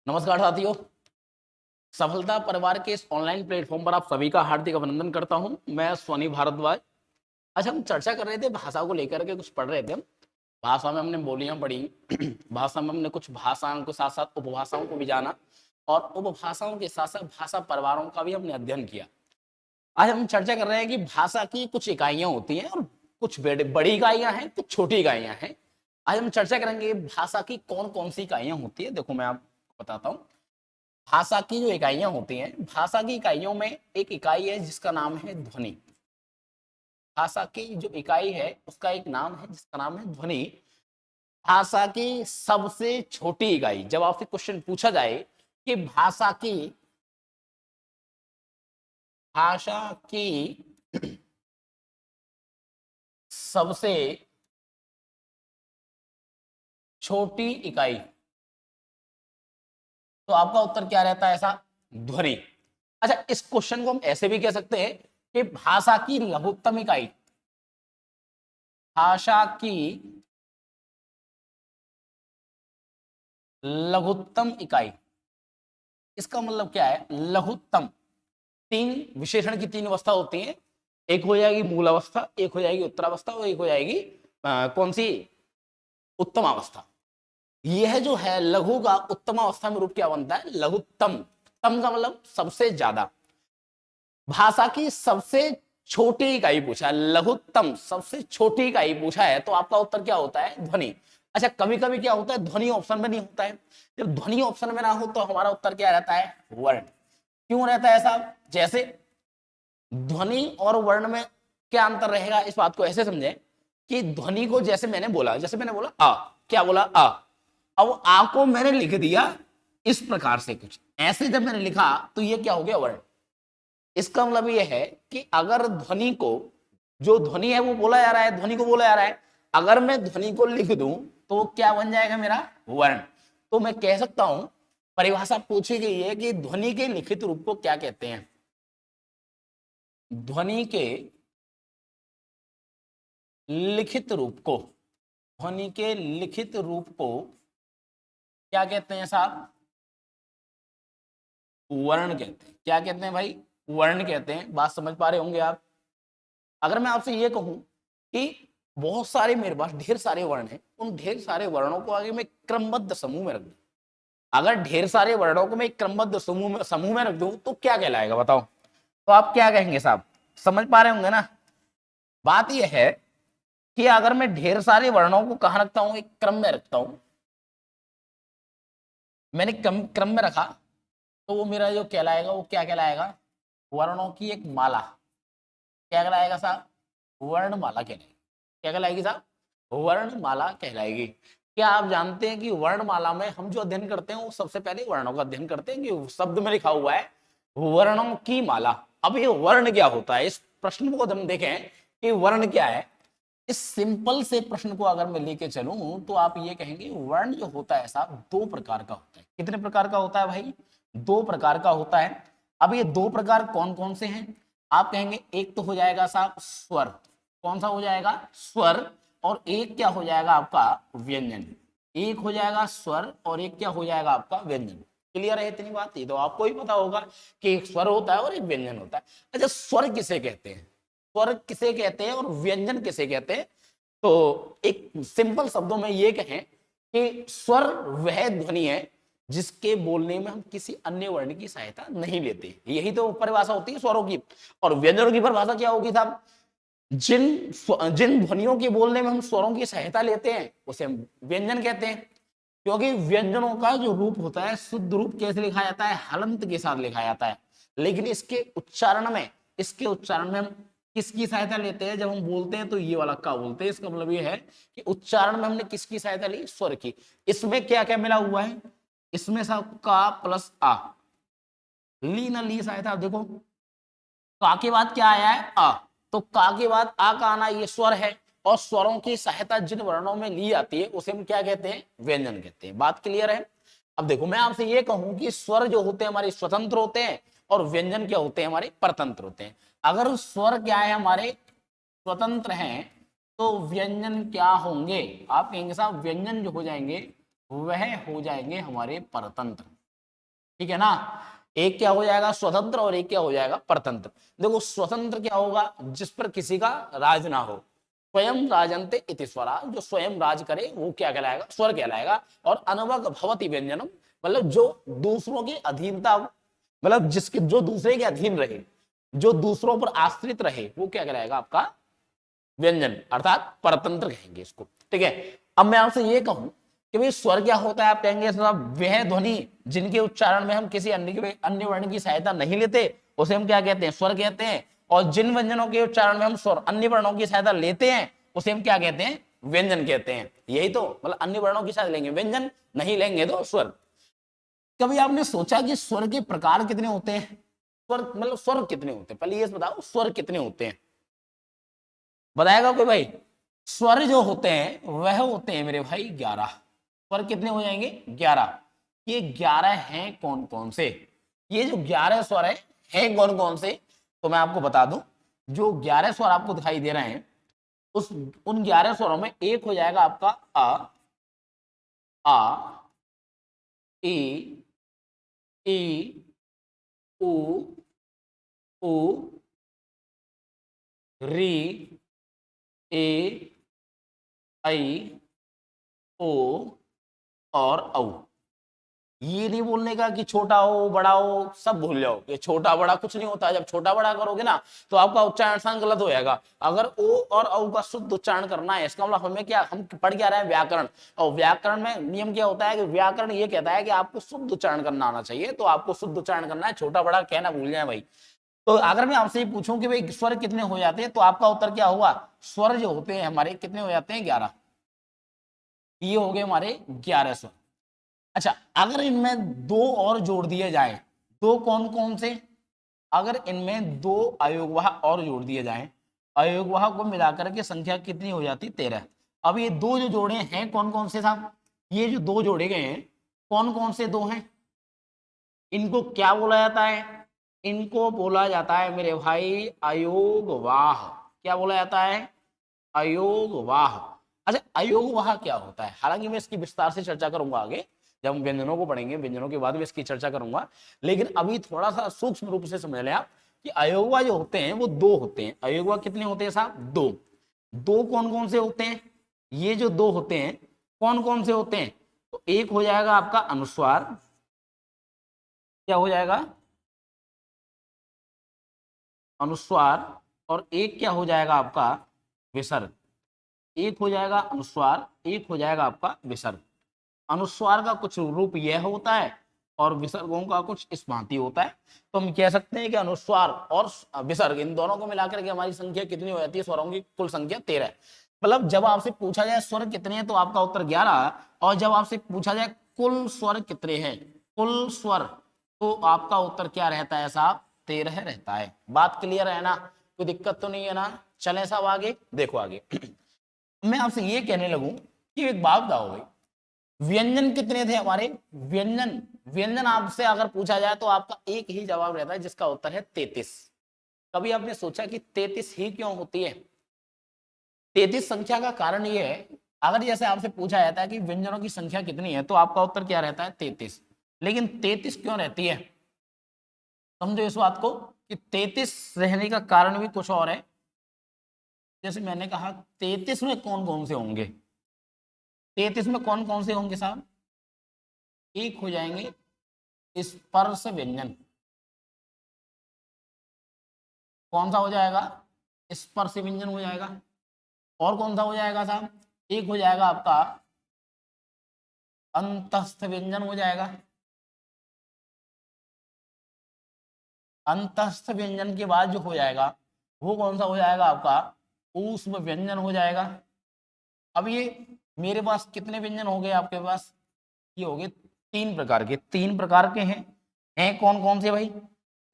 नमस्कार साथियों। सफलता परिवार के इस ऑनलाइन प्लेटफॉर्म पर आप सभी का हार्दिक अभिनंदन करता हूं। मैं सोनी भारद्वाज। आज हम चर्चा कर रहे थे भाषा को लेकर के, कुछ पढ़ रहे थे हम। भाषा में हमने बोलियां पढ़ी भाषा में हमने कुछ भाषाओं के साथ साथ उपभाषाओं को भी जाना और उपभाषाओं के साथ साथ भाषा परिवारों का भी हमने अध्ययन किया। आज हम चर्चा कर रहे हैं कि भाषा की कुछ इकाइयां होती हैं और कुछ बड़ी इकाइयां हैं, कुछ छोटी इकाइयां हैं। आज हम चर्चा करेंगे भाषा की कौन कौन सी इकाइयां होती है। देखो मैं आपको बताता हूँ। भाषा की जो इकाइयां होती हैं, भाषा की इकाइयों में एक इकाई है जिसका नाम है ध्वनि। भाषा की जो इकाई है उसका एक नाम है जिसका नाम है ध्वनि। भाषा की सबसे छोटी इकाई, जब आपसे क्वेश्चन पूछा जाए कि भाषा की सबसे छोटी इकाई, तो आपका उत्तर क्या रहता है? ऐसा, ध्वनि। अच्छा, इस क्वेश्चन को हम ऐसे भी कह सकते हैं कि भाषा की लघुत्तम इकाई, भाषा की लघुत्तम इकाई। इसका मतलब क्या है? लघुत्तम, तीन विशेषण की तीन अवस्था होती है। एक हो जाएगी मूल अवस्था, एक हो जाएगी उत्तरावस्था और एक हो जाएगी कौन सी? उत्तम अवस्था। यह जो है लघु का उत्तम अवस्था में रूप क्या बनता है? लघुत्तम। तम का मतलब सबसे ज्यादा। भाषा की सबसे छोटी इकाई पूछा है, लघुत्तम सबसे छोटी इकाई पूछा है, तो आपका उत्तर क्या होता है? ध्वनि। अच्छा, कभी कभी क्या होता है, ध्वनि ऑप्शन में नहीं होता है। जब ध्वनि ऑप्शन में ना हो तो हमारा उत्तर क्या रहता है? वर्ण। क्यों रहता है ऐसा? जैसे ध्वनि और वर्ण में क्या अंतर रहेगा, इस बात को ऐसे समझें कि ध्वनि को जैसे मैंने बोला आ, क्या बोला? आ। अब आ को मैंने लिख दिया इस प्रकार से, कुछ ऐसे जब मैंने लिखा तो ये क्या हो गया? वर्ण। इसका मतलब यह है कि अगर ध्वनि को, जो ध्वनि है वो बोला जा रहा है, ध्वनि को बोला जा रहा है, अगर मैं ध्वनि को लिख दूं तो वो क्या बन जाएगा? मेरा वर्ण। तो मैं कह सकता हूं, परिभाषा पूछी गई है कि ध्वनि के लिखित रूप को क्या कहते हैं? ध्वनि के लिखित रूप को, ध्वनि के लिखित रूप को क्या कहते हैं साहब? वर्ण कहते हैं। क्या कहते हैं भाई? वर्ण कहते हैं। बात समझ पा रहे होंगे आप। अगर मैं आपसे ये कहूं कि बहुत सारे, मेरे पास ढेर सारे वर्ण हैं, उन ढेर सारे वर्णों को आगे मैं क्रमबद्ध समूह में रख दूं, अगर ढेर सारे वर्णों को मैं क्रमबद्ध समूह में रख दूं तो क्या कहलाएगा? बताओ। तो आप क्या कहेंगे साहब? समझ पा रहे होंगे ना। बात यह है कि अगर मैं ढेर सारे वर्णों को कहां रखता हूं? एक क्रम में रखता हूं। मैंने क्रम में रखा तो वो मेरा जो कहलाएगा वो क्या कहलाएगा? वर्णों की एक माला। क्या कहलाएगा साहब? वर्णमाला कहलाएगी। क्या कहलाएगी साहब? वर्णमाला कहलाएगी। क्या आप जानते हैं कि वर्णमाला में हम जो अध्ययन करते हैं वो सबसे पहले वर्णों का अध्ययन करते हैं, कि शब्द में लिखा हुआ है वर्णों की माला। अब ये वर्ण क्या होता है? इस प्रश्न को हम देखें कि वर्ण क्या है। इस सिंपल से प्रश्न को अगर मैं लेके चलूं तो आप ये कहेंगे वर्ण जो होता है साहब दो प्रकार का होता है। कितने प्रकार का होता है भाई? दो प्रकार का होता है। अब ये दो प्रकार कौन कौन से हैं? आप कहेंगे एक तो हो जाएगा साहब स्वर। कौन सा हो जाएगा? स्वर। और एक क्या हो जाएगा आपका? व्यंजन। एक हो जाएगा स्वर और एक क्या हो जाएगा आपका? व्यंजन। क्लियर है इतनी बात? ये तो आपको ही पता होगा कि एक स्वर होता है और एक व्यंजन होता है। अच्छा, स्वर किसे कहते हैं, स्वर किसे कहते हैं और व्यंजन किसे कहते हैं? तो एक सिंपल शब्दों में ये कहें कि स्वर वह ध्वनि है जिसके बोलने में हम किसी अन्य वर्ण की सहायता नहीं लेते। यही तो परिभाषा होती है स्वरों की। और व्यंजनों की परिभाषा क्या होगी साहब? जिन जिन ध्वनियों के बोलने में हम स्वरों की सहायता लेते हैं उसे हम व्यंजन कहते हैं। क्योंकि व्यंजनों का जो रूप होता है, शुद्ध रूप कैसे लिखा जाता है? हलंत के साथ लिखा जाता है। लेकिन इसके उच्चारण में हम किसकी सहायता लेते हैं? जब हम बोलते हैं तो ये वाला का बोलते हैं। इसका मतलब ये है कि उच्चारण में हमने किसकी सहायता ली? स्वर की। इसमें क्या क्या मिला हुआ है? इसमें सब का प्लस आ, ली ना ली सहायता। देखो का के बाद क्या आया है? आ। तो का के बाद आ का आना ये स्वर है, और स्वरों की सहायता जिन वर्णों में ली जाती है उसे हम क्या कहते हैं? व्यंजन कहते हैं। बात क्लियर है? अब देखो मैं आपसे ये कहूं कि स्वर जो होते हैं हमारे स्वतंत्र होते हैं और व्यंजन क्या होते हैं? हमारे परतंत्र होते हैं। अगर स्वर क्या है? हमारे स्वतंत्र हैं, तो व्यंजन क्या होंगे? आप कहेंगे साहब व्यंजन जो हो जाएंगे वह हो जाएंगे हमारे परतंत्र। ठीक है ना। एक क्या हो जाएगा स्वतंत्र और एक क्या हो जाएगा परतंत्र। देखो स्वतंत्र क्या होगा, जिस पर किसी का राज ना हो, स्वयं राजन्ते इति स्वरा, जो स्वयं राज करे वो क्या कहलाएगा, स्वर कहलाएगा। और अनवग भवति व्यंजनम, मतलब जो दूसरों की अधीनता, मतलब जिसके जो दूसरे के अधीन रहे, जो दूसरों पर आश्रित रहे, वो क्या कहलाएगा आपका व्यंजन, अर्थात परतंत्र कहेंगे इसको। ठीक है। अब मैं आपसे ये कहूं कि भाई स्वर क्या होता है, आप कहेंगे साहब वह ध्वनि जिनके उच्चारण में हम किसी अन्य वर्ण की सहायता नहीं लेते उसे हम क्या कहते हैं, स्वर कहते हैं। और जिन व्यंजनों के उच्चारण में हम स्वर अन्य वर्णों की सहायता लेते हैं उसे हम क्या कहते हैं, व्यंजन कहते हैं। यही तो, मतलब अन्य वर्णों की सहायता लेंगे व्यंजन, नहीं लेंगे तो स्वर। कभी आपने सोचा कि स्वर के प्रकार कितने होते हैं, स्वर मतलब स्वर कितने होते हैं, पहले ये बताओ स्वर कितने होते हैं, बताएगा कोई भाई। स्वर जो होते हैं वह होते हैं मेरे भाई 11। स्वर कितने हो जाएंगे 11। ये 11 हैं कौन कौन से, ये जो 11 स्वर हैं कौन कौन से, तो मैं आपको बता दूं। जो 11 स्वर आपको दिखाई दे रहे हैं उस उन 11 स्वरों में एक हो जाएगा आपका आ ई ई उ उ री ए आई ओ और औ। ये नहीं बोलने का कि छोटा हो बड़ा हो सब भूल जाओ, ये छोटा बड़ा कुछ नहीं होता। जब छोटा बड़ा करोगे ना तो आपका उच्चारण गलत हो जाएगा। अगर ओ और औ का शुद्ध उच्चारण करना है, इसका मतलब हमें क्या, हम पढ़ क्या रहे हैं व्याकरण, और व्याकरण में नियम क्या होता है कि व्याकरण ये कहता है कि आपको शुद्ध उच्चारण करना आना चाहिए, तो आपको शुद्ध उच्चारण करना है, छोटा बड़ा कहना भूल जाए भाई। तो अगर मैं आपसे ये पूछूं कि भाई स्वर कितने हो जाते हैं, तो आपका उत्तर क्या होगा, स्वर जो होते हैं हमारे कितने हो जाते हैं 11। ये हो गए हमारे 11 स्वर। अच्छा, अगर इनमें दो और जोड़ दिए जाए, दो कौन कौन से, अगर इनमें दो अयोगवाह और जोड़ दिए जाए, अयोगवाह को मिलाकर के संख्या कितनी हो जाती 13। अब ये दो जो जोड़े हैं कौन कौन से साहब, ये जो दो जोड़े गए हैं कौन कौन से दो हैं, इनको क्या बोला जाता है, इनको बोला जाता है मेरे भाई अयोगवाह। क्या बोला जाता है, अयोगवाह। अच्छा, अयोगवाह क्या होता है, हालांकि मैं इसकी विस्तार से चर्चा करूंगा आगे, जब हम व्यंजनों को पढ़ेंगे, व्यंजनों के बाद भी इसकी चर्चा करूंगा। लेकिन अभी थोड़ा सा सूक्ष्म रूप से समझ लें आप कि अयोगवा जो होते हैं वो दो होते हैं। अयोगवा कितने होते हैं साहब, दो। दो कौन कौन से होते हैं, ये जो दो होते हैं कौन कौन से होते हैं, तो एक हो जाएगा आपका अनुस्वार, क्या हो जाएगा अनुस्वार, और एक क्या हो जाएगा आपका विसर्ग। एक हो जाएगा अनुस्वार, एक हो जाएगा आपका विसर्ग। अनुस्वार का कुछ रूप यह होता है और विसर्गों का कुछ इस भांति होता है। तो हम कह सकते हैं कि अनुस्वार और विसर्ग इन दोनों को मिलाकर के हमारी संख्या कितनी हो जाती है, स्वरों की कुल संख्या 13। मतलब जब आपसे पूछा जाए स्वर कितने हैं तो आपका उत्तर 11, और जब आपसे पूछा जाए कुल स्वर कितने हैं, कुल स्वर, तो आपका उत्तर क्या रहता है साहब, 13 रहता है। बात क्लियर है ना, कोई दिक्कत तो नहीं है ना। चलें साहब आगे, देखो आगे। मैं आपसे ये कहने लगूं कि एक बात बताओ भाई, व्यंजन कितने थे हमारे, व्यंजन, व्यंजन आपसे अगर पूछा जाए तो आपका एक ही जवाब रहता है जिसका उत्तर है 33। कभी आपने सोचा कि 33 ही क्यों होती है, 33 संख्या का कारण ये है, अगर जैसे आपसे पूछा जाता है कि व्यंजनों की संख्या कितनी है तो आपका उत्तर क्या रहता है 33। लेकिन 33 क्यों रहती है, समझो इस बात को कि 33 रहने का कारण भी कुछ और है। जैसे मैंने कहा 33 में कौन कौन से होंगे, 33 में कौन कौन से होंगे साहब, एक हो जाएंगे स्पर्श व्यंजन, कौन सा हो जाएगा, स्पर्श व्यंजन हो जाएगा। और कौन सा हो जाएगा साहब, एक हो जाएगा आपका अंतस्थ व्यंजन हो जाएगा। अंतस्थ व्यंजन के बाद जो हो जाएगा वो कौन सा हो जाएगा आपका ऊष्म व्यंजन हो जाएगा। अब ये मेरे पास कितने व्यंजन हो गए आपके पास, ये हो गए तीन प्रकार के, तीन प्रकार के हैं कौन कौन से भाई,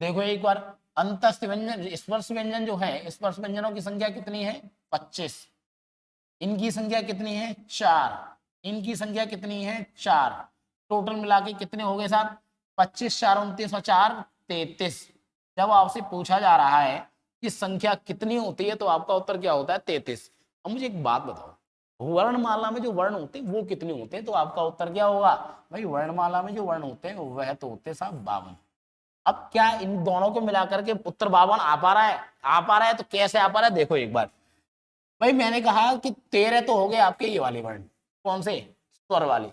देखो एक बार। अंतस्थ व्यंजन, स्पर्श व्यंजन जो है, स्पर्श व्यंजनों की संख्या कितनी है 25, इनकी संख्या कितनी है 4, इनकी संख्या कितनी है 4, टोटल मिला के कितने हो गए साहब 25 4 29 और 4 33। जब आपसे पूछा जा रहा है कि संख्या कितनी होती है तो आपका उत्तर क्या होता है 33। अब मुझे एक बात बताओ, वर्णमाला में जो वर्ण होते हैं वो कितने होते हैं, तो आपका उत्तर क्या होगा भाई, वर्णमाला में जो वर्ण होते हैं वह तो होते हैं साहब 52। अब क्या इन दोनों को मिलाकर के उत्तर 52 आ पा रहा है? आ पा रहा है, तो कैसे आ पा रहा है देखो एक बार। भाई मैंने कहा कि 13 तो हो गए आपके ये वाले वर्ण, कौन से, स्वर वाले।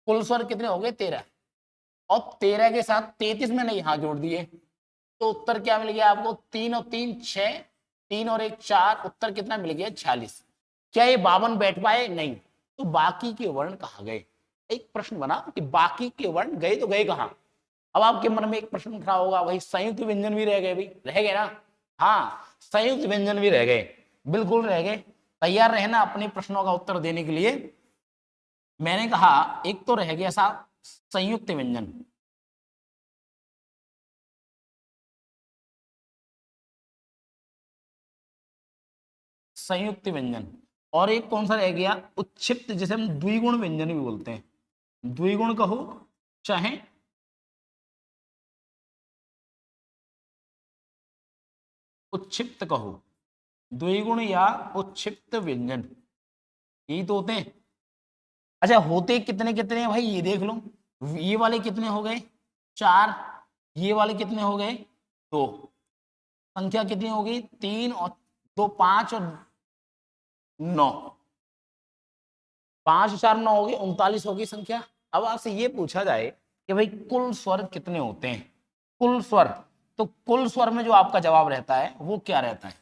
कुल स्वर कितने हो गए 13, और 13 के साथ 33 मैंने यहां जोड़ दिए, तो उत्तर क्या मिल गया आपको, 3 और 3 6, 3 और 1 4, उत्तर कितना मिल गया 46। क्या ये 52 बैठ पाए? नहीं। तो बाकी के वर्ण कहाँ गए? एक प्रश्न बना कि बाकी के वर्ण गए तो गए कहाँ। अब आपके मन में एक प्रश्न उठा होगा, भाई संयुक्त व्यंजन भी रह गए, भाई रह गए ना? हाँ, संयुक्त व्यंजन भी रह गए, बिल्कुल रह गए। तैयार रहना अपने प्रश्नों का उत्तर देने के लिए। मैंने कहा एक तो रह गया साहब संयुक्त व्यंजन, संयुक्त व्यंजन, और एक कौन सा रह गया, उच्छिप्त, जिसे हम द्विगुण व्यंजन भी बोलते हैं। द्विगुण कहो चाहे उच्छिप्त कहो, द्विगुण या उच्छिप्त व्यंजन, यही तो होते हैं। अच्छा होते कितने कितने हैं भाई, ये देख लो, ये वाले कितने हो गए 4, ये वाले कितने हो गए 2, संख्या कितनी हो गई 3 और 2 5 और 9, 5 4 9 हो गए 39 हो गई संख्या। अब आपसे ये पूछा जाए कि भाई कुल स्वर कितने होते हैं, कुल स्वर, तो कुल स्वर में जो आपका जवाब रहता है वो क्या रहता है?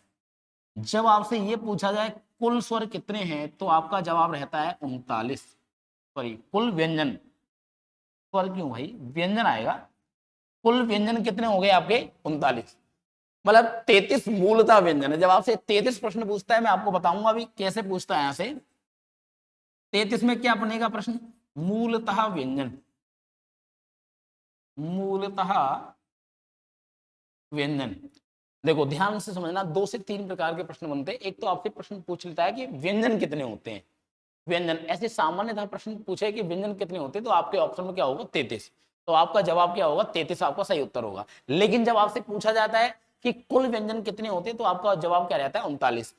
जब आपसे ये पूछा जाए कुल स्वर कितने हैं, तो आपका जवाब रहता है 39। सॉरी, कुल व्यंजन, स्वर क्यों भाई, व्यंजन आएगा। कुल व्यंजन कितने हो गए आपके 39, मतलब 33 मूलतः व्यंजन है। जब आपसे 33 प्रश्न पूछता है, मैं आपको बताऊंगा अभी कैसे पूछता है। यहां से 33 में क्या बनेगा प्रश्न, मूलतः व्यंजन, मूलतः व्यंजन। देखो ध्यान से समझना, 2 से 3 प्रकार के प्रश्न बनते हैं। एक तो आपसे प्रश्न पूछ लेता है कि व्यंजन कितने होते हैं, व्यंजन ऐसे सामान्यतः प्रश्न पूछे कि व्यंजन कितने होते हैं, तो आपके ऑप्शन में क्या होगा 33, तो आपका जवाब क्या होगा 33, आपका सही उत्तर होगा। लेकिन जब आपसे पूछा जाता है कि कुल व्यंजन कितने होते हैं, तो आपका जवाब क्या रहता है 39।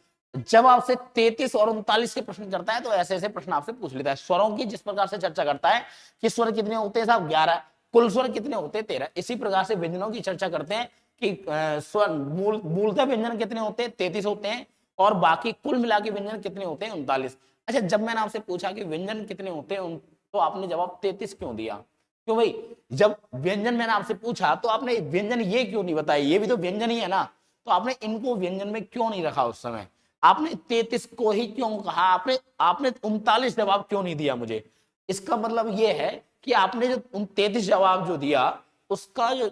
जब आपसे 33 और 39 के प्रश्न करता है, तो ऐसे ऐसे प्रश्न आपसे पूछ लेता है। स्वरों की जिस प्रकार से चर्चा करता है कि स्वर कितने होते हैं साहब 11, कुल स्वर कितने होते हैं 13, इसी प्रकार से व्यंजनों की चर्चा करते हैं कि स्वर मूलतः व्यंजन कितने होते हैं 33 होते हैं, और बाकी कुल मिला के व्यंजन कितने होते हैं 39। अच्छा जब मैंने आपसे पूछा कि व्यंजन कितने होते हैं, तो आपने जवाब 33 क्यों दिया? क्यों भाई, जब व्यंजन मैंने आपसे पूछा तो आपने व्यंजन ये क्यों नहीं बताया, ये भी तो व्यंजन ही है ना, तो आपने इनको व्यंजन में क्यों नहीं रखा उस समय? आपने 33 को ही क्यों कहा, आपने आपने 39 जवाब क्यों नहीं दिया मुझे? इसका मतलब ये है कि आपने जो 33 जवाब जो दिया, उसका जो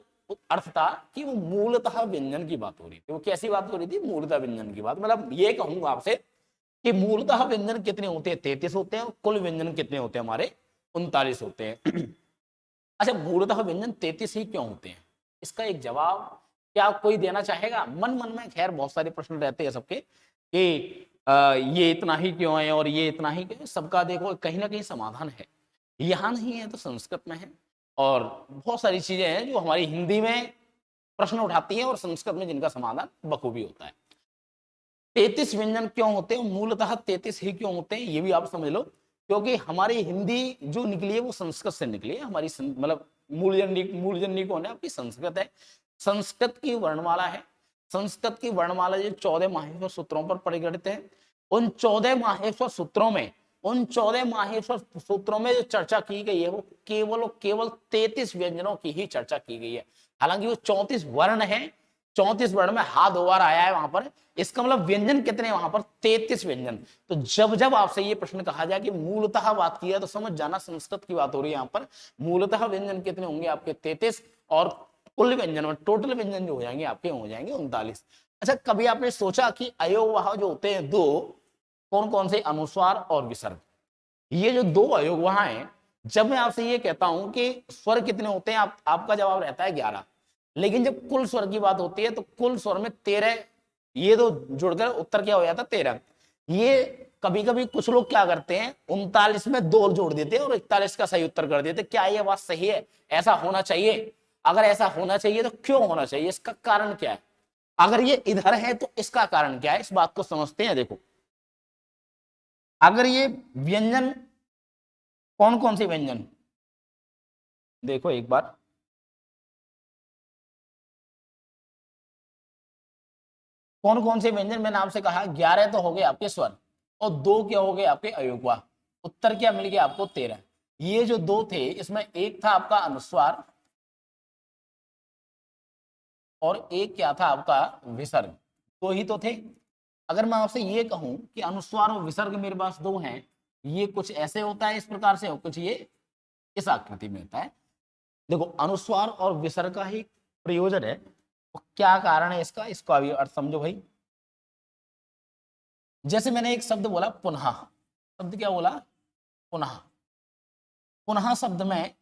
अर्थ था कि वो मूलतः व्यंजन की बात हो रही थी। वो कैसी बात हो रही थी, मूलतः व्यंजन की बात। मतलब ये कहूंगा आपसे कि मूलतः व्यंजन कितने होते हैं 33 होते हैं, और कुल व्यंजन कितने होते हैं हमारे 39 होते हैं। अच्छा मूलतः व्यंजन 33 ही क्यों होते हैं, इसका एक जवाब क्या कोई देना चाहेगा? मन मन में खैर बहुत सारे प्रश्न रहते हैं सबके कि ये इतना ही क्यों है और ये इतना ही क्यों है। सबका देखो कहीं ना कहीं समाधान है, यहाँ नहीं है तो संस्कृत में है, और बहुत सारी चीजें हैं जो हमारी हिंदी में प्रश्न उठाती है और संस्कृत में जिनका समाधान बखूबी होता है। 33 व्यंजन क्यों होते हैं, मूलतः 33 ही क्यों होते हैं, ये भी आप समझ लो, क्योंकि हमारी हिंदी जो निकली है वो संस्कृत से निकली है। हमारी मतलब मूलजननी कौन है आपकी, संस्कृत है। संस्कृत की वर्णमाला है, संस्कृत की वर्णमाला जो 14 माहेश्वर सूत्रों पर परिगणित है। उन 14 माहेश्वर सूत्रों में, उन 14 माहेश्वर सूत्रों में जो चर्चा की गई है वो केवल और केवल 33 व्यंजनों की ही चर्चा की गई है। हालांकि वो 34 वर्ण है, 34 वर्ण में हा 2 बार आया है वहां पर, इसका मतलब व्यंजन कितने वहां पर 33 व्यंजन। तो जब जब आपसे ये प्रश्न कहा जाए कि मूलतः बात की है, तो समझ जाना संस्कृत की बात हो रही है यहाँ पर। मूलतः व्यंजन कितने होंगे आपके 33, और कुल व्यंजन और टोटल व्यंजन जो हो जाएंगे आपके हो जाएंगे 39। अच्छा कभी आपने सोचा कि अयोगवाह जो होते हैं दो, कौन कौन से, अनुस्वार और विसर्ग, ये जो दो अयोगवाह हैं, जब मैं आपसे ये कहता हूं कि स्वर कितने होते हैं, आपका जवाब रहता है 11। लेकिन जब कुल स्वर की बात होती है तो कुल स्वर में 13, ये तो जुड़कर उत्तर क्या हो जाता 13। ये कभी कभी कुछ लोग क्या करते हैं 39 में 2 जोड़ देते हैं और 41 का सही उत्तर कर देते। क्या ये बात सही है, ऐसा होना चाहिए? अगर ऐसा होना चाहिए तो क्यों होना चाहिए, इसका कारण क्या है? अगर ये इधर है तो इसका कारण क्या है, इस बात को समझते हैं। देखो अगर ये व्यंजन, कौन कौन से व्यंजन, देखो एक बार, कौन कौन से व्यंजन, मैंने आपसे कहा 11 तो हो गए आपके स्वर और 2 क्या हो गए आपके अयोगवा। उत्तर क्या मिल गया आपको 13। ये जो 2 थे इसमें एक था आपका अनुस्वार और एक क्या था आपका विसर्ग, 2 ही तो थे। अगर मैं आपसे ये कहूं कि अनुस्वार और विसर्ग मेरे पास 2 हैं, ये कुछ ऐसे होता है इस प्रकार से और कुछ ये इस आकृति में होता है। देखो अनुस्वार और विसर्ग का ही प्रयोजन है, तो क्या कारण है इसका, इसको अभी अर्थ समझो भाई। जैसे मैंने एक शब्द बोला पुनः, शब्द क्या बोला, पुनः। पुनः शब्द में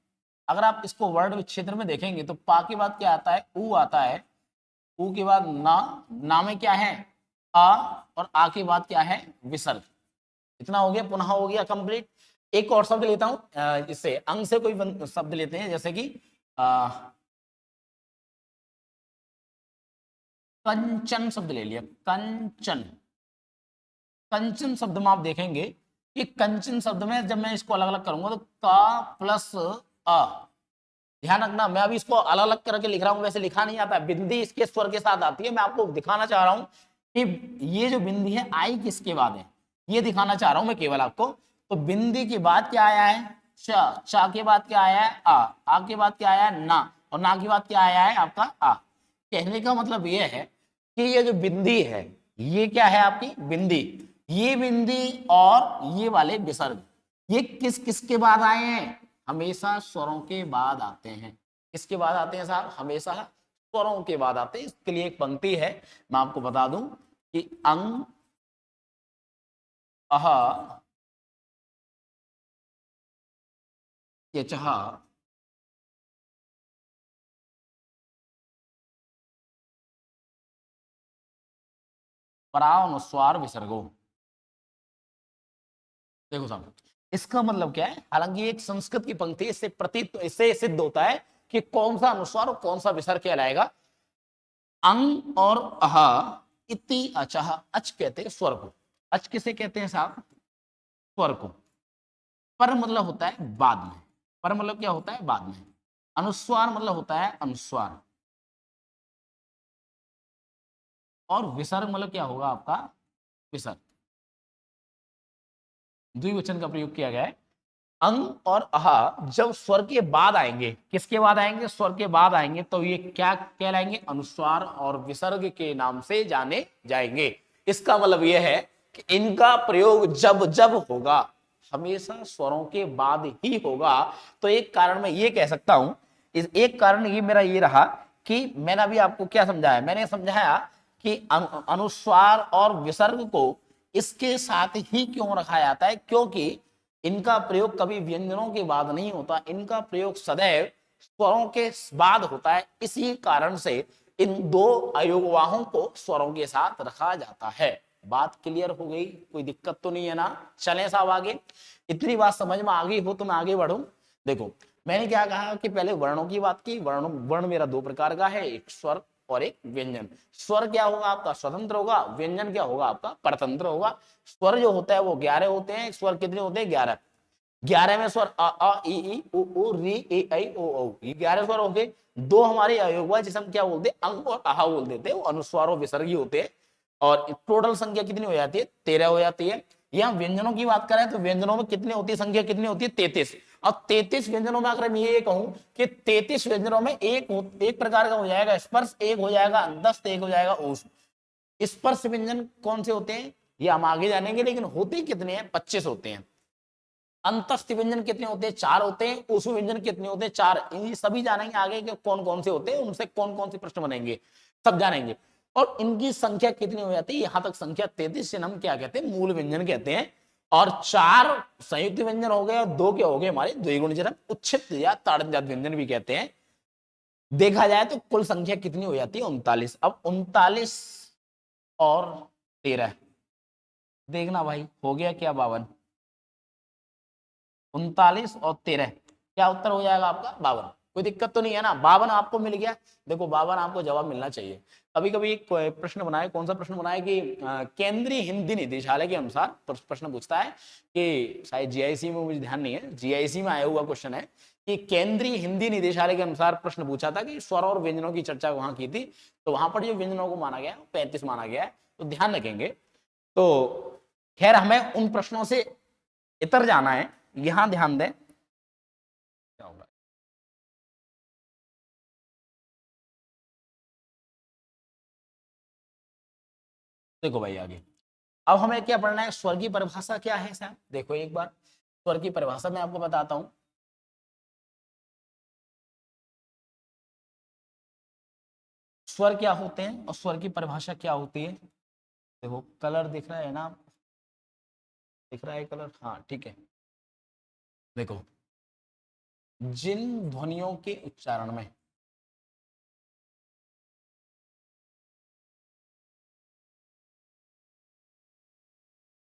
अगर आप इसको वर्ड विच्छेदन में देखेंगे तो पा के बाद क्या आता है, ऊ आता है, ऊ के बाद ना में क्या है आ, और आ के बाद क्या है विसर्ग। इतना हो गया, पुनः हो गया कंप्लीट। एक और शब्द लेता हूं, इससे अंग से कोई शब्द लेते हैं, जैसे कि कंचन शब्द ले लिया, कंचन। कंचन शब्द में आप देखेंगे कि कंचन शब्द में जब मैं इसको अलग अलग करूंगा तो का प्लस अ, ध्यान रखना मैं अभी इसको अलग अलग करके लिख रहा हूं, वैसे लिखा नहीं आता, बिंदी इसके स्वर के साथ आती है। मैं आपको दिखाना चाह रहा हूं कि ये जो बिंदी है आई किसके बाद है, ये दिखाना चाह रहा हूं मैं केवल आपको। तो बिंदी के बाद क्या आया है चा के बाद क्या आया है आ के बाद क्या आया है ना, और ना के बाद क्या आया है आपका आ। कहने का मतलब ये है कि ये जो बिंदी है ये क्या है आपकी बिंदी, ये बिंदी और ये वाले विसर्ग ये किस किसके बाद आए हैं, हमेशा स्वरों के बाद आते हैं। किसके बाद आते हैं साहब, हमेशा स्वरों के बाद आते हैं। इसके लिए एक पंक्ति है, मैं आपको बता दूं कि अंग अह ये चहा परानुस्वार विसर्गो। देखो साहब इसका मतलब क्या है, हालांकि एक संस्कृत की पंक्ति, इससे प्रतीत, इससे सिद्ध होता है कि कौन सा अनुस्वार और कौन सा विसर्ग कहलाएगा। अंग और अह इति अचह, अच कहते हैं स्वर को, अच किसे कहते हैं साहब, स्वर को। पर मतलब होता है बाद में, पर मतलब क्या होता है बाद में। अनुस्वार मतलब होता है अनुस्वार, और विसर्ग मतलब क्या होगा आपका विसर्ग। द्विवचन का प्रयोग किया गया है। अंग और अह जब स्वर के बाद आएंगे, किसके बाद आएंगे, स्वर के बाद आएंगे, तो ये क्या कहलाएंगे, अनुस्वार और विसर्ग के नाम से जाने जाएंगे। इसका मतलब यह है कि इनका प्रयोग जब जब होगा हमेशा स्वरों के बाद ही होगा। तो एक कारण मैं ये कह सकता हूं, इस एक कारण ये मेरा ये रहा कि मैंने अभी आपको क्या समझाया, मैंने समझाया कि अनुस्वार और विसर्ग को इसके साथ ही क्यों रखा जाता है, क्योंकि इनका प्रयोग कभी व्यंजनों के बाद नहीं होता, इनका प्रयोग सदैव स्वरों के बाद होता है। इसी कारण से इन 2 अयोगवाहों को स्वरों के साथ रखा जाता है। बात क्लियर हो गई, कोई दिक्कत तो नहीं है ना। चलें साहब आगे, इतनी बात समझ में आ गई हो तो मैं आगे बढ़ूं। देखो मैंने क्या कहा कि पहले वर्णों की बात की, वर्ण मेरा 2 प्रकार का है, एक स्वर और एक व्यंजन। स्वर क्या होगा आपका स्वतंत्र होगा, व्यंजन क्या होगा आपका परतंत्र होगा। स्वर जो होता है वो 11 होते हैं, स्वर कितने होते हैं 11, 11 में स्वर अ ई उ री ए ऐ ओ औ, ये 11 स्वर हो गए। 2 हमारे अयोग हुआ जिसे हम क्या बोलते हैं अंग और आहा बोल देते हैं, वो अनुस्वार और विसर्गी होते हैं। और टोटल संख्या कितनी हो जाती है 13 हो जाती है। यहाँ व्यंजनों की बात करें तो व्यंजनों में कितनी होती है, संख्या कितनी होती है 33। और 33 व्यंजनों में अगर मैं ये कहूं कि 33 व्यंजनों में एक प्रकार का हो जाएगा स्पर्श, एक हो जाएगा अंतस्थ, एक हो जाएगा ऊष्म। स्पर्श व्यंजन कौन से होते हैं ये हम आगे जानेंगे, लेकिन होते कितने हैं 25 होते हैं। अंतस्थ व्यंजन कितने होते हैं 4 होते हैं, ऊष्म व्यंजन कितने होते हैं 4। ये सभी जानेंगे आगे कि कौन कौन से होते हैं, उनसे कौन कौन से प्रश्न बनेंगे सब जानेंगे। और इनकी संख्या कितनी हो जाती है, यहां तक संख्या 33 से हम क्या कहते हैं मूल व्यंजन कहते हैं। और 4 संयुक्त व्यंजन हो गए और 2 क्या हो गए हमारे द्विगुणजनक, उच्छिष्ट या ताड़नजात व्यंजन भी कहते हैं। देखा जाए तो कुल संख्या कितनी हो जाती है 39। अब 39 और 13 देखना भाई हो गया क्या 52, 39 और 13 क्या उत्तर हो जाएगा आपका 52। कोई दिक्कत तो नहीं है ना। 52 आपको मिल गया, देखो 52 आपको जवाब मिलना चाहिए। कभी कभी एक प्रश्न बनाए, कौन सा प्रश्न बनाए कि केंद्रीय हिंदी निदेशालय के अनुसार प्रश्न पूछता है कि शायद जीआईसी में, मुझे ध्यान नहीं है, जीआईसी में आया हुआ क्वेश्चन है कि केंद्रीय हिंदी निदेशालय के अनुसार प्रश्न पूछा था कि स्वर और व्यंजनों की चर्चा वहां की थी, तो वहां पर जो व्यंजनों को माना गया 35 माना गया है, तो ध्यान रखेंगे। तो खैर हमें उन प्रश्नों से इतर जाना है, यहां ध्यान दें। क्या होगा, देखो भाई आगे, अब हमें क्या पढ़ना है, स्वर की परिभाषा क्या है साहब। देखो एक बार स्वर की परिभाषा मैं आपको बताता हूं। स्वर क्या होते हैं और स्वर की परिभाषा क्या होती है। देखो कलर दिख रहा है ना, दिख रहा है कलर, हाँ ठीक है। देखो जिन ध्वनियों के उच्चारण में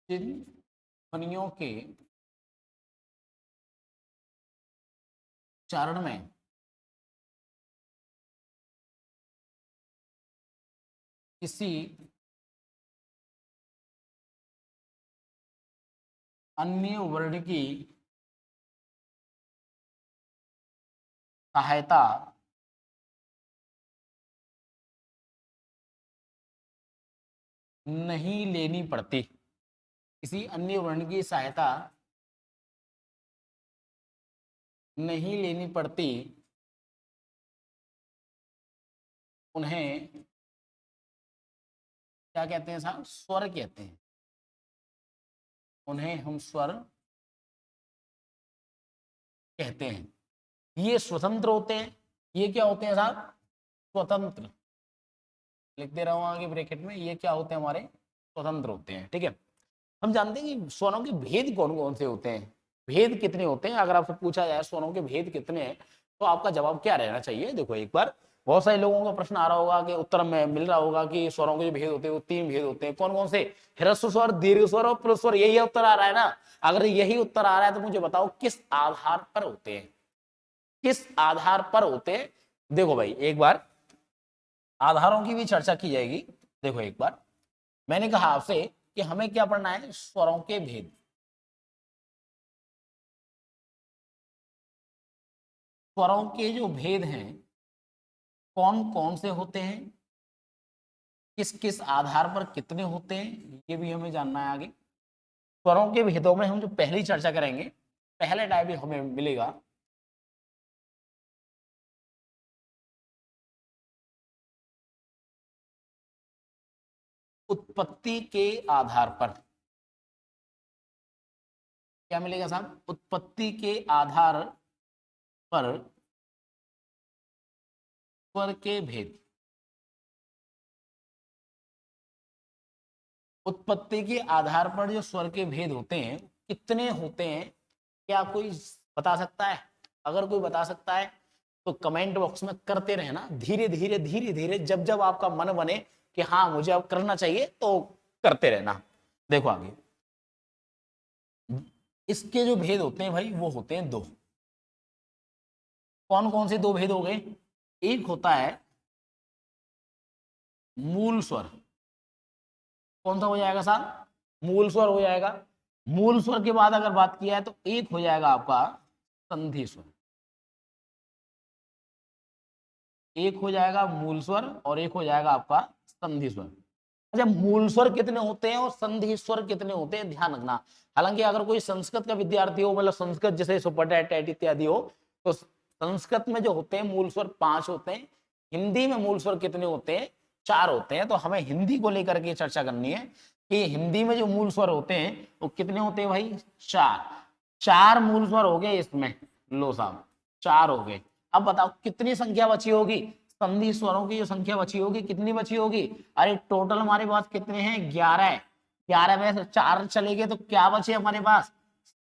जिन ध्वनियों के उच्चारण में किसी अन्य वर्ण की सहायता नहीं लेनी पड़ती, किसी अन्य वर्ण की सहायता नहीं लेनी पड़ती, उन्हें क्या कहते हैं साहब, स्वर कहते हैं। उन्हें हम स्वर कहते हैं। ये स्वतंत्र होते हैं, ये क्या होते हैं साहब, स्वतंत्र। लिख दे रहा हूं आगे ब्रैकेट में, ये क्या होते हैं हमारे, स्वतंत्र होते हैं। ठीक है, हम जानते हैं कि स्वरों के भेद कौन कौन से होते हैं, भेद कितने होते हैं। अगर आपसे पूछा जाए स्वरों के भेद कितने हैं, तो आपका जवाब क्या रहना चाहिए। देखो एक बार बहुत सारे लोगों का प्रश्न आ रहा होगा कि उत्तर में मिल रहा होगा कि स्वरों के जो भेद होते हैं वो 3 भेद होते हैं। कौन कौन से, ह्रस्व स्वर, दीर्घ स्वर और प्लुत स्वर, यही उत्तर आ रहा है ना। अगर यही उत्तर आ रहा है तो मुझे बताओ किस आधार पर होते हैं, किस आधार पर होते हैं। देखो भाई एक बार आधारों की भी चर्चा की जाएगी। देखो एक बार मैंने कहा आपसे कि हमें क्या पढ़ना है, स्वरों के भेद। स्वरों के जो भेद हैं कौन कौन से होते हैं, किस किस आधार पर कितने होते हैं, ये भी हमें जानना है आगे। स्वरों के भेदों में हम जो पहली चर्चा करेंगे, पहले टाइप हमें मिलेगा उत्पत्ति के आधार पर। क्या मिलेगा साहब, उत्पत्ति के आधार पर स्वर के भेद। उत्पत्ति के आधार पर जो स्वर के भेद होते हैं कितने होते हैं, क्या कोई बता सकता है। अगर कोई बता सकता है तो कमेंट बॉक्स में करते रहना, धीरे धीरे धीरे धीरे, जब जब आपका मन बने कि हाँ मुझे अब करना चाहिए तो करते रहना। देखो आगे, इसके जो भेद होते हैं भाई वो होते हैं 2। कौन कौन से 2 भेद हो गए, एक होता है मूल स्वर। कौन सा हो जाएगा साहब, मूल स्वर हो जाएगा। मूल स्वर के बाद अगर बात किया है तो एक हो जाएगा आपका संधि स्वर। एक हो जाएगा मूल स्वर और एक हो जाएगा आपका संधि स्वर। अच्छा, मूल स्वर कितने होते हैं और संधि स्वर कितने होते हैं, ध्यान रखना। हालांकि अगर कोई संस्कृत का विद्यार्थी हो, मतलब संस्कृत जैसे सुपर टेट टेट इत्यादि हो, तो संस्कृत में जो होते हैं मूल स्वर 5 होते हैं। हिंदी में मूल स्वर कितने होते हैं, 4 होते हैं। तो हमें हिंदी को लेकर के चर्चा करनी है कि हिंदी में जो मूल स्वर होते हैं वो कितने होते हैं भाई, 4। 4 मूल स्वर हो गए इसमें, लो साहब 4 हो गए। अब बताओ कितनी संख्या बची होगी, संधि स्वरों की जो संख्या बची होगी कितनी बची होगी। अरे टोटल हमारे पास कितने हैं, 11। 11 में से 4 चले गए तो क्या बचे हमारे पास,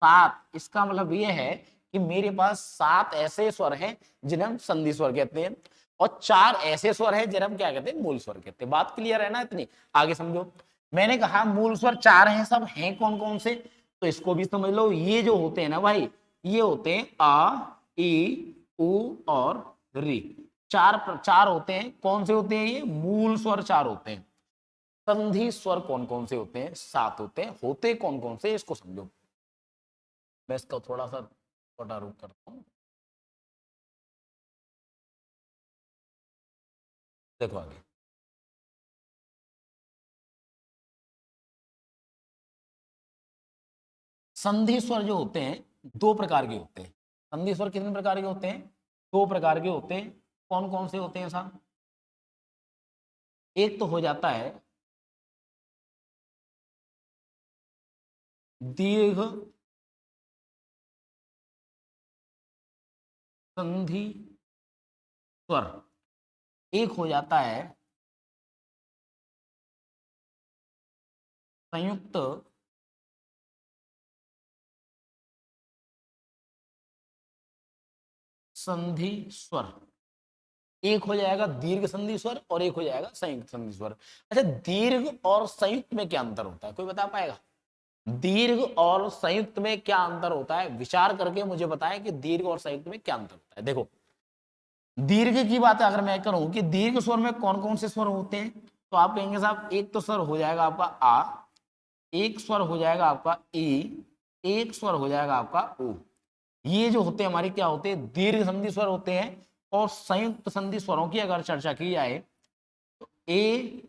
7। इसका मतलब ये है कि मेरे पास 7 ऐसे स्वर हैं जिन्हें हम संधि स्वर कहते हैं और 4 ऐसे स्वर हैं जिन्हें हम क्या कहते हैं, मूल स्वर कहते हैं। बात क्लियर है ना इतनी, आगे समझो। मैंने कहा मूल स्वर 4 हैं, सब हैं कौन कौन से, तो इसको भी समझ लो। ये जो होते हैं ना भाई, ये होते हैं आ ई ऊ और री, चार चार होते हैं। कौन से होते हैं ये? मूल स्वर चार होते हैं। संधि स्वर कौन कौन से होते हैं? 7 होते हैं। होते कौन कौन से, इसको समझो। मैं इसका थोड़ा सा छोटा रूप करता हूं, देखो आगे। संधि स्वर जो होते हैं दो प्रकार के होते हैं। संधि स्वर कितने प्रकार के होते हैं? दो प्रकार के होते हैं। कौन कौन से होते हैं साहब? एक तो हो जाता है दीर्घ संधि स्वर, एक हो जाता है संयुक्त संधि स्वर। एक हो जाएगा दीर्घ संधि स्वर और एक हो जाएगा संयुक्त संधि स्वर। अच्छा, दीर्घ और संयुक्त में क्या अंतर होता है, कोई बता पाएगा? दीर्घ और संयुक्त में क्या अंतर होता है? विचार करके मुझे बताएं कि दीर्घ और संयुक्त में क्या अंतर होता है। देखो, दीर्घ की बात अगर मैं करूं कि दीर्घ स्वर में कौन कौन से स्वर होते हैं, तो आप कहेंगे साहब एक तो स्वर हो जाएगा आपका आ, एक स्वर हो जाएगा आपका ई, एक स्वर हो जाएगा आपका ओ। ये जो होते हैं हमारे क्या होते हैं? दीर्घ संधि स्वर होते हैं। और संयुक्त संधि स्वरों की अगर चर्चा की जाए तो ए,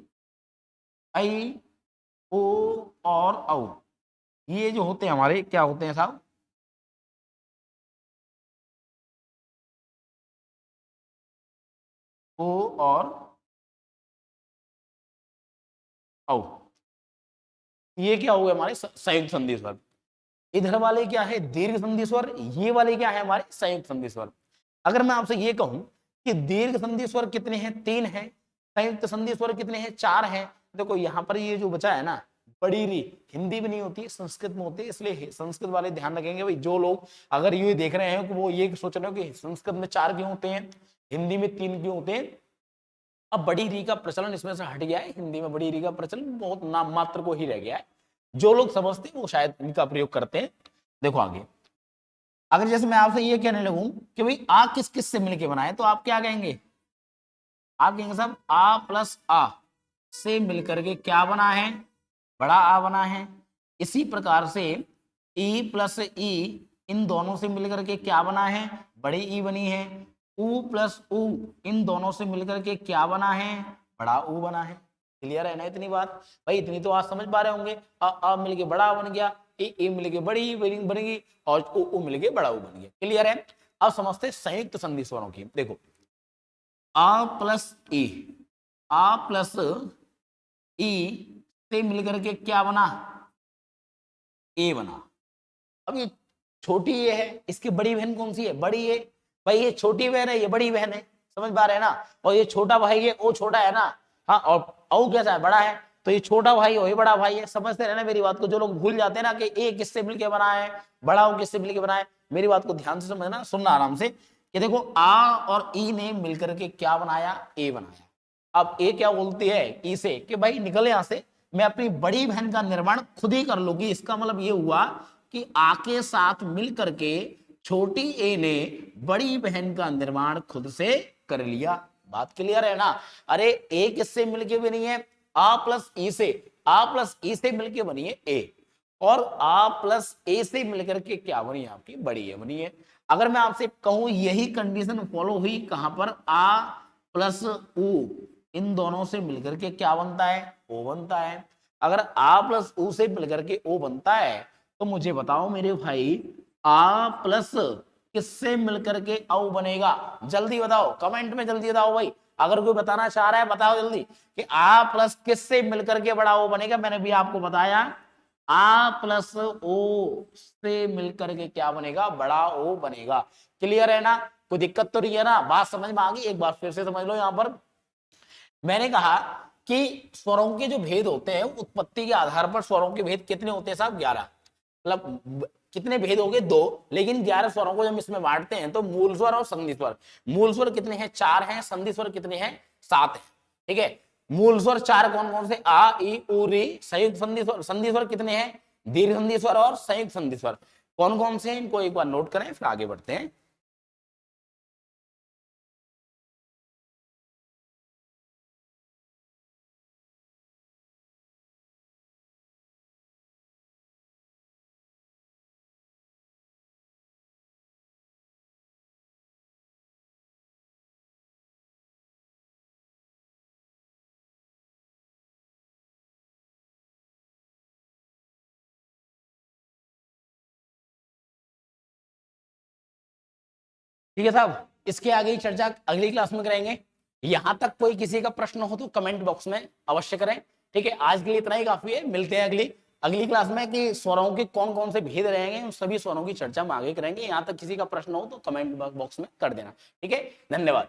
आई, ओ और औ, ये जो होते हैं हमारे क्या होते हैं साहब? ओ और औ, ये क्या हुए हमारे संयुक्त संधि स्वर। इधर वाले क्या है? दीर्घ संधि स्वर। ये वाले क्या है? हमारे संयुक्त संधि स्वर। अगर मैं आपसे ये कहूं कि दीर्घ संधि स्वर कितने हैं? 3 हैं। संयुक्त संधि स्वर कितने हैं? 4 हैं। देखो यहां पर ये जो बचा है ना, बड़ी री, हिंदी में नहीं होती, संस्कृत में होती है, इसलिए संस्कृत वाले ध्यान रखेंगे भाई। जो लोग अगर ये देख रहे हैं कि वो ये सोच रहे हो कि संस्कृत में 4 क्यों होते हैं, हिंदी में 3 क्यों होते हैं, अब बड़ी री का प्रचलन इसमें से हट गया है। हिंदी में बड़ी री का प्रचलन बहुत नाम मात्र को ही रह गया है। जो लोग समझते हैं वो शायद इनका प्रयोग करते हैं। देखो आगे, अगर जैसे मैं आपसे ये कहने लगूं कि भाई आ किस किस से मिलके बना है, तो आप क्या कहेंगे? आप कहेंगे साहब आ प्लस आ से मिलकर के क्या बना है? बड़ा आ बना है। इसी प्रकार से ई प्लस ई, इन दोनों से मिलकर के क्या बना है? बड़ी ई बनी है। ऊ प्लस ऊ, इन दोनों से मिलकर के क्या बना है? बड़ा ऊ बना है। क्लियर है ना इतनी बात? भाई इतनी तो आज समझ पा रहे होंगे। आ मिलके बड़ा बन गया, ए मिलके बड़ी बनेगी और ऊ मिलके बड़ा ऊ बन गया। क्लियर है? अब समझते संयुक्त संधि स्वरों की। देखो, आ प्लस ई, आ प्लस ई से मिलकर के क्या बना? ए बना। अब ये छोटी ये है, इसकी बड़ी बहन कौन सी है? बड़ी है। भाई ये छोटी बहन है, ये बड़ी बहन है, समझ पा रहे हैं ना? और ये छोटा भाई है, वो छोटा है ना। हाँ, और औ कैसा है? बड़ा है। तो ये छोटा भाई और ये बड़ा भाई है। समझते रहना मेरी बात को। जो लोग भूल जाते हैं ना कि ए किससे मिलके बना है, बड़ा ओ किससे मिलके बना है, मेरी बात को ध्यान से समझना, सुनना आराम से कि देखो आ और ई ने मिलकर के क्या बनाया? ए बनाया। अब ए क्या बोलती है ई से कि भाई निकल यहां से, मैं अपनी बड़ी बहन का निर्माण खुद ही कर लूंगी। इसका मतलब ये हुआ कि आ के साथ मिल करके छोटी ए ने बड़ी बहन का निर्माण खुद से कर लिया। बात क्लियर है ना? अरे ए किससे मिलके बनी है? आ प्लस ई से। आ प्लस ई से मिलके बनी है ए, और आ प्लस ए से मिलकर के क्या बनी है? आपकी बड़ी ए बनी है। अगर मैं आपसे कहूं यही कंडीशन फॉलो हुई कहां पर? आ प्लस ऊ, इन दोनों से मिलकर के क्या बनता है? ओ बनता है। अगर आ प्लस ऊ से मिलकर के ओ बनता है तो मुझे बताओ मेरे भाई, आ प्लस किससे मिलकर के औ बनेगा? जल्दी बताओ, कमेंट में जल्दी बताओ भाई। अगर कोई बताना चाह रहा है बताओ जल्दी कि आ प्लस किससे मिलकर के बड़ा ओ बनेगा। मैंने भी आपको बताया, आ प्लस ओ से मिलकर के क्या बनेगा? बड़ा ओ बनेगा। क्लियर है ना? कोई दिक्कत तो नहीं है ना? बात समझ में आ गई? एक बार फिर से समझ लो। यहां पर मैंने कहा कि स्वरों के जो भेद होते हैं उत्पत्ति के आधार पर स्वरों के भेद कितने होते हैं साहब? 11। मतलब कितने भेद हो गए? 2, लेकिन 11 स्वरों को जब इसमें बांटते हैं तो मूल स्वर और संधि स्वर। मूल स्वर कितने हैं? 4 हैं। संधि स्वर कितने हैं? 7 हैं। ठीक है, मूल स्वर 4 कौन कौन से? आ, ई, उ, री। संयुक्त संधि स्वर कितने हैं? दीर्घ संधि स्वर और संयुक्त संधि स्वर। कौन कौन से हैं? इनको एक बार नोट करें फिर आगे बढ़ते हैं। ठीक है साहब, इसके आगे की चर्चा अगली क्लास में करेंगे। यहां तक कोई किसी का प्रश्न हो तो कमेंट बॉक्स में अवश्य करें। ठीक है, आज के लिए इतना ही काफी है। मिलते हैं अगली अगली क्लास में कि स्वरों के कौन कौन से भेद रहेंगे, उन सभी स्वरों की चर्चा हम आगे करेंगे। यहां तक किसी का प्रश्न हो तो कमेंट बॉक्स में कर देना। ठीक है, धन्यवाद।